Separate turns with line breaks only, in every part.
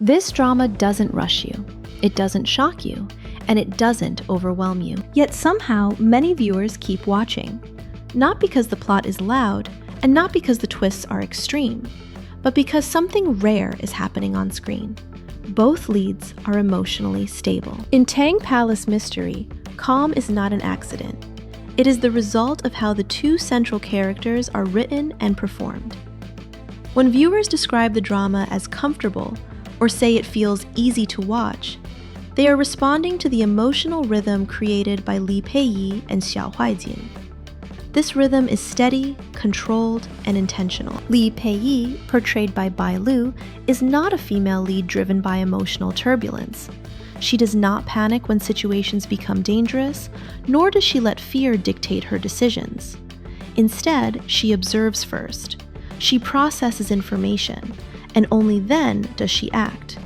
This drama doesn't rush you, it doesn't shock you, and it doesn't overwhelm you. Yet somehow, many viewers keep watching. Not because the plot is loud, and not because the twists are extreme, but because something rare is happening on screen. Both leads are emotionally stable. In Tang Palace Mystery, calm is not an accident. It is the result of how the two central characters are written and performed. When viewers describe the drama as comfortable, or say it feels easy to watch, they are responding to the emotional rhythm created by Li Peiyi and Xiao Huaijin. This rhythm is steady, controlled, and intentional. Li Peiyi, portrayed by Bai Lu, is not a female lead driven by emotional turbulence. She does not panic when situations become dangerous, nor does she let fear dictate her decisions. Instead, she observes first. She processes information, and only then does she act.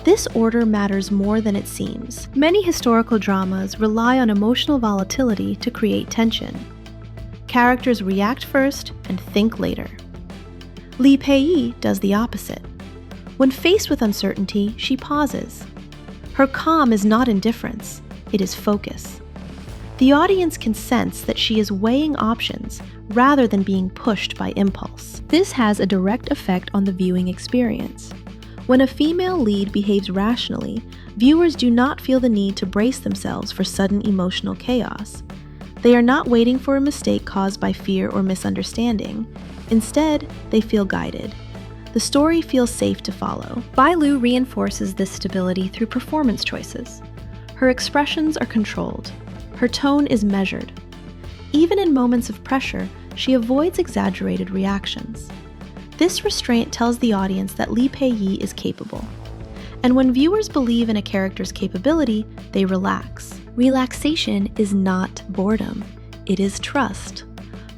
This order matters more than it seems. Many historical dramas rely on emotional volatility to create tension. Characters react first and think later. Li Peiyi does the opposite. When faced with uncertainty, she pauses. Her calm is not indifference, it is focus. The audience can sense that she is weighing options rather than being pushed by impulse. This has a direct effect on the viewing experience. When a female lead behaves rationally, viewers do not feel the need to brace themselves for sudden emotional chaos. They are not waiting for a mistake caused by fear or misunderstanding. Instead, they feel guided. The story feels safe to follow. Bai Lu reinforces this stability through performance choices. Her expressions are controlled. Her tone is measured. Even in moments of pressure, she avoids exaggerated reactions. This restraint tells the audience that Li Peiyi is capable. And when viewers believe in a character's capability, they relax. Relaxation is not boredom, it is trust.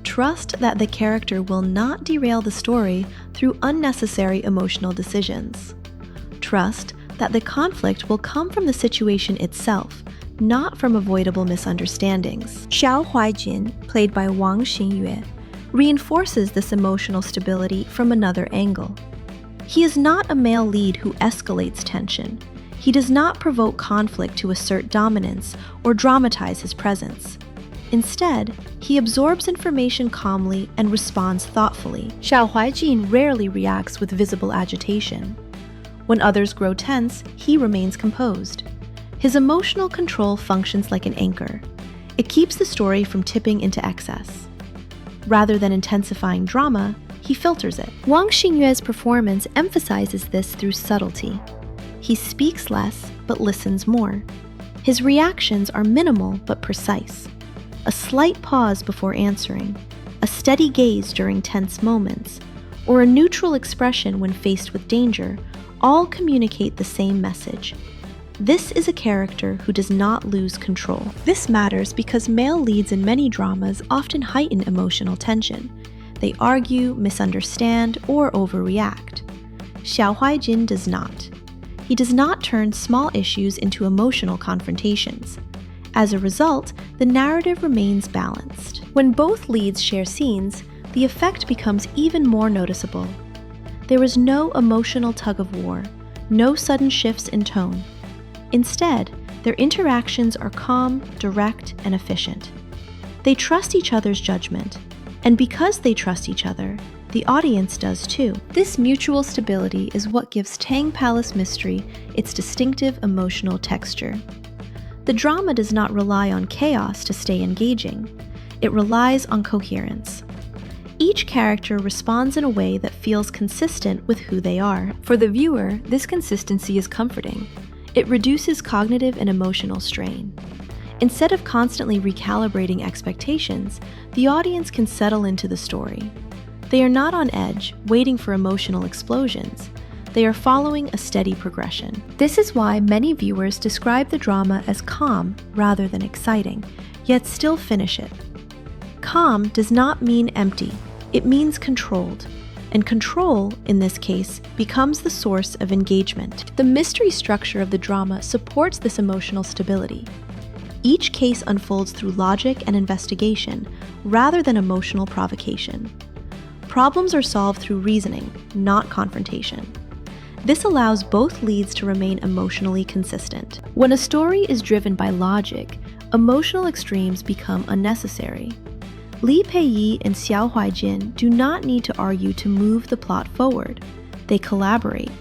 Trust that the character will not derail the story through unnecessary emotional decisions. Trust that the conflict will come from the situation itself, not from avoidable misunderstandings. Xiao Huaijin, played by Wang Xingyue, reinforces this emotional stability from another angle. He is not a male lead who escalates tension. He does not provoke conflict to assert dominance or dramatize his presence. Instead, he absorbs information calmly and responds thoughtfully. Xiao Huaijin rarely reacts with visible agitation. When others grow tense, he remains composed. His emotional control functions like an anchor. It keeps the story from tipping into excess. Rather than intensifying drama, he filters it. Wang Xingyue's performance emphasizes this through subtlety. He speaks less, but listens more. His reactions are minimal but precise. A slight pause before answering, a steady gaze during tense moments, or a neutral expression when faced with danger, all communicate the same message. This is a character who does not lose control. This matters because male leads in many dramas often heighten emotional tension. They argue, misunderstand, or overreact. Xiao Huaijin does not. He does not turn small issues into emotional confrontations. As a result, the narrative remains balanced. When both leads share scenes, the effect becomes even more noticeable. There is no emotional tug-of-war, no sudden shifts in tone. Instead, their interactions are calm, direct, and efficient. They trust each other's judgment, and because they trust each other, the audience does too. This mutual stability is what gives Tang Palace Mystery its distinctive emotional texture. The drama does not rely on chaos to stay engaging. It relies on coherence. Each character responds in a way that feels consistent with who they are. For the viewer, this consistency is comforting. It reduces cognitive and emotional strain. Instead of constantly recalibrating expectations, the audience can settle into the story. They are not on edge, waiting for emotional explosions. They are following a steady progression. This is why many viewers describe the drama as calm rather than exciting, yet still finish it. Calm does not mean empty, it means controlled. And control, in this case, becomes the source of engagement. The mystery structure of the drama supports this emotional stability. Each case unfolds through logic and investigation, rather than emotional provocation. Problems are solved through reasoning, not confrontation. This allows both leads to remain emotionally consistent. When a story is driven by logic, emotional extremes become unnecessary. Li Peiyi and Xiao Huaijin do not need to argue to move the plot forward. They collaborate.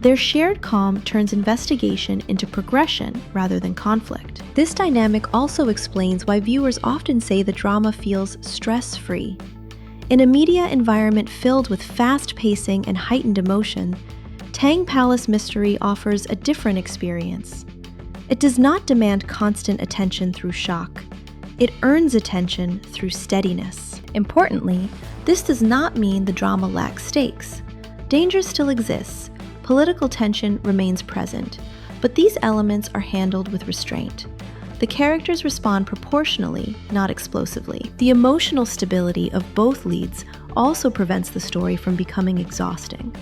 Their shared calm turns investigation into progression rather than conflict. This dynamic also explains why viewers often say the drama feels stress-free. In a media environment filled with fast pacing and heightened emotion, Tang Palace Mystery offers a different experience. It does not demand constant attention through shock. It earns attention through steadiness. Importantly, this does not mean the drama lacks stakes. Danger still exists. Political tension remains present, but these elements are handled with restraint. The characters respond proportionally, not explosively. The emotional stability of both leads also prevents the story from becoming exhausting.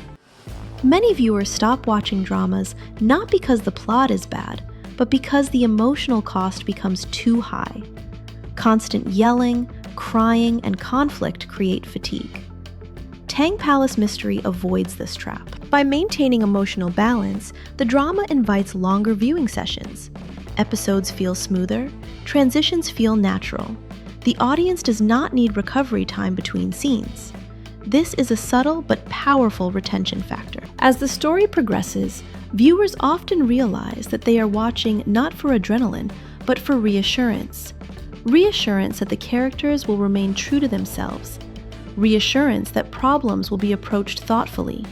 Many viewers stop watching dramas not because the plot is bad, but because the emotional cost becomes too high. Constant yelling, crying, and conflict create fatigue. Tang Palace Mystery avoids this trap. By maintaining emotional balance, the drama invites longer viewing sessions. Episodes feel smoother, transitions feel natural. The audience does not need recovery time between scenes. This is a subtle but powerful retention factor. As the story progresses, viewers often realize that they are watching not for adrenaline, but for reassurance. Reassurance that the characters will remain true to themselves. Reassurance that problems will be approached thoughtfully.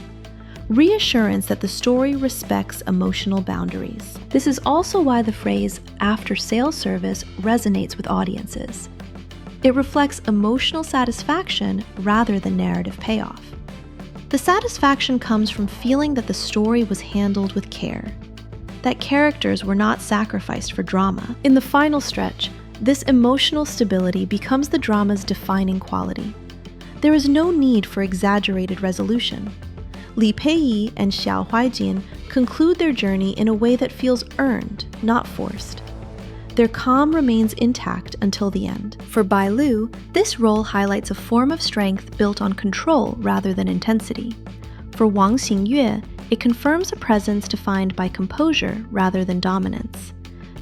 Reassurance that the story respects emotional boundaries. This is also why the phrase after-sale service resonates with audiences. It reflects emotional satisfaction rather than narrative payoff. The satisfaction comes from feeling that the story was handled with care, that characters were not sacrificed for drama. In the final stretch, this emotional stability becomes the drama's defining quality. There is no need for exaggerated resolution. Li Peiyi and Xiao Huaijin conclude their journey in a way that feels earned, not forced. Their calm remains intact until the end. For Bai Lu, this role highlights a form of strength built on control rather than intensity. For Wang Xingyue, it confirms a presence defined by composure rather than dominance.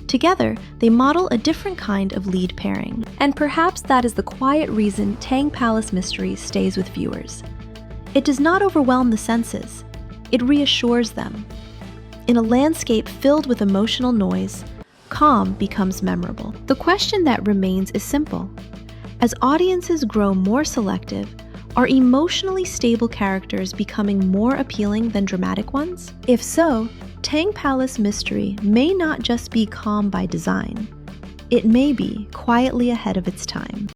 Together, they model a different kind of lead pairing. And perhaps that is the quiet reason Tang Palace Mystery stays with viewers. It does not overwhelm the senses. It reassures them. In a landscape filled with emotional noise, calm becomes memorable. The question that remains is simple. As audiences grow more selective, are emotionally stable characters becoming more appealing than dramatic ones? If so, Tang Palace Mystery may not just be calm by design. It may be quietly ahead of its time.